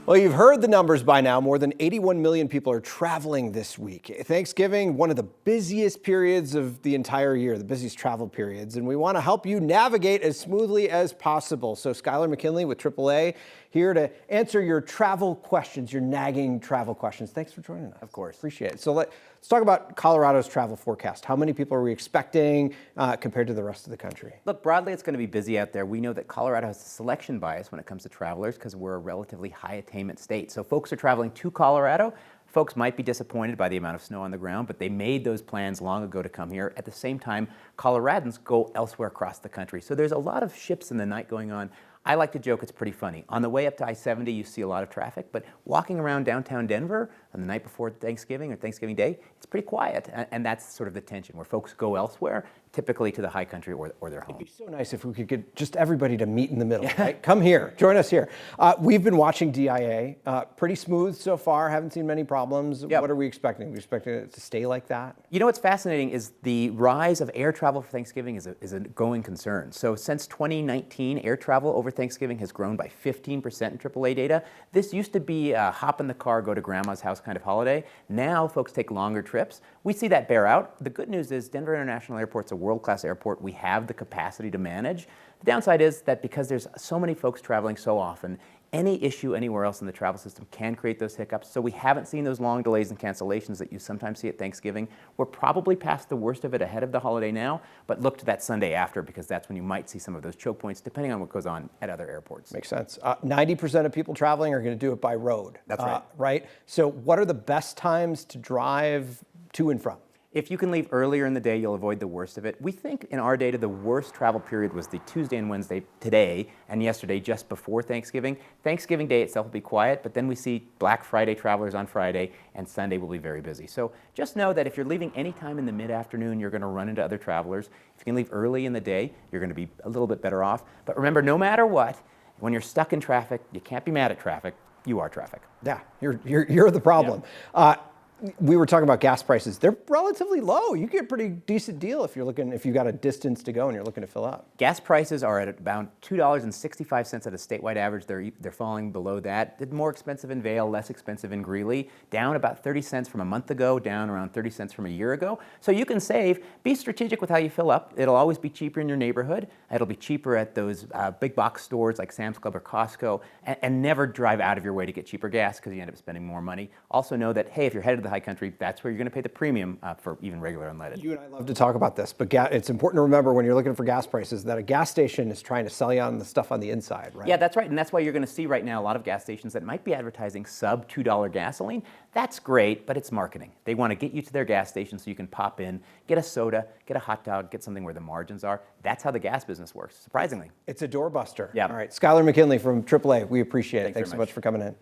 Well, you've heard the numbers by now. More than 81 million people are traveling this week. Thanksgiving, one of the busiest periods of the entire year, the busiest travel periods, and we want to help you navigate as smoothly as possible. So Skylar McKinley with AAA here to answer your travel questions, your nagging travel questions. Thanks for joining us. Of course. Appreciate it. So let's talk about Colorado's travel forecast. How many people are we expecting compared to the rest of the country? Look, broadly, it's going to be busy out there. We know that Colorado has a selection bias when it comes to travelers because we're a relatively high attainment state. So folks are traveling to Colorado. Folks might be disappointed by the amount of snow on the ground, but they made those plans long ago to come here. At the same time, Coloradans go elsewhere across the country. So there's a lot of ships in the night going on. I like to joke it's pretty funny. On the way up to I-70, you see a lot of traffic, but walking around downtown Denver on the night before Thanksgiving or Thanksgiving Day, it's pretty quiet. And that's sort of the tension, where folks go elsewhere, typically to the high country or their home. It'd be so nice if we could get just everybody to meet in the middle, right? Come here, join us here. We've been watching DIA, pretty smooth so far, haven't seen many problems. Yep. What are we expecting? Are we expecting it to stay like that? You know what's fascinating is the rise of air travel for Thanksgiving is a going concern. So since 2019, air travel over Thanksgiving has grown by 15% in AAA data. This used to be a hop in the car, go to grandma's house kind of holiday. Now folks take longer trips. We see that bear out. The good news is Denver International Airport's a world-class airport. We have the capacity to manage. The downside is that because there's so many folks traveling so often, any issue anywhere else in the travel system can create those hiccups. So we haven't seen those long delays and cancellations that you sometimes see at Thanksgiving. We're probably past the worst of it ahead of the holiday now, but look to that Sunday after, because that's when you might see some of those choke points, depending on what goes on at other airports. Makes sense. 90% of people traveling are going to do it by road. That's right. Right? So what are the best times to drive to and from? If you can leave earlier in the day, you'll avoid the worst of it. We think in our data, the worst travel period was the Tuesday and Wednesday today and yesterday just before Thanksgiving. Thanksgiving Day itself will be quiet, but then we see Black Friday travelers on Friday, and Sunday will be very busy. So just know that if you're leaving anytime in the mid-afternoon, you're going to run into other travelers. If you can leave early in the day, you're going to be a little bit better off. But remember, no matter what, when you're stuck in traffic, you can't be mad at traffic. You are traffic. Yeah, you're the problem. Yeah. We were talking about gas prices. They're relatively low. You get a pretty decent deal if you've got a distance to go and you're looking to fill up. Gas prices are at about $2.65 at a statewide average. They're falling below that. They're more expensive in Vail, less expensive in Greeley. Down about 30 cents from a month ago, down around 30 cents from a year ago. So you can save. Be strategic with how you fill up. It'll always be cheaper in your neighborhood. It'll be cheaper at those big box stores like Sam's Club or Costco. And never drive out of your way to get cheaper gas, because you end up spending more money. Also know that, hey, if you're headed to the high country, that's where you're going to pay the premium for even regular unleaded. You and I love to talk about this, but it's important to remember when you're looking for gas prices that a gas station is trying to sell you on the stuff on the inside, right? Yeah, that's right, and that's why you're going to see right now a lot of gas stations that might be advertising sub $2 gasoline. That's great, but it's marketing. They want to get you to their gas station so you can pop in, get a soda, get a hot dog, get something where the margins are. That's how the gas business works, surprisingly. It's a doorbuster. Yeah. All right, Skylar McKinley from AAA, we appreciate it. Thanks so much for coming in.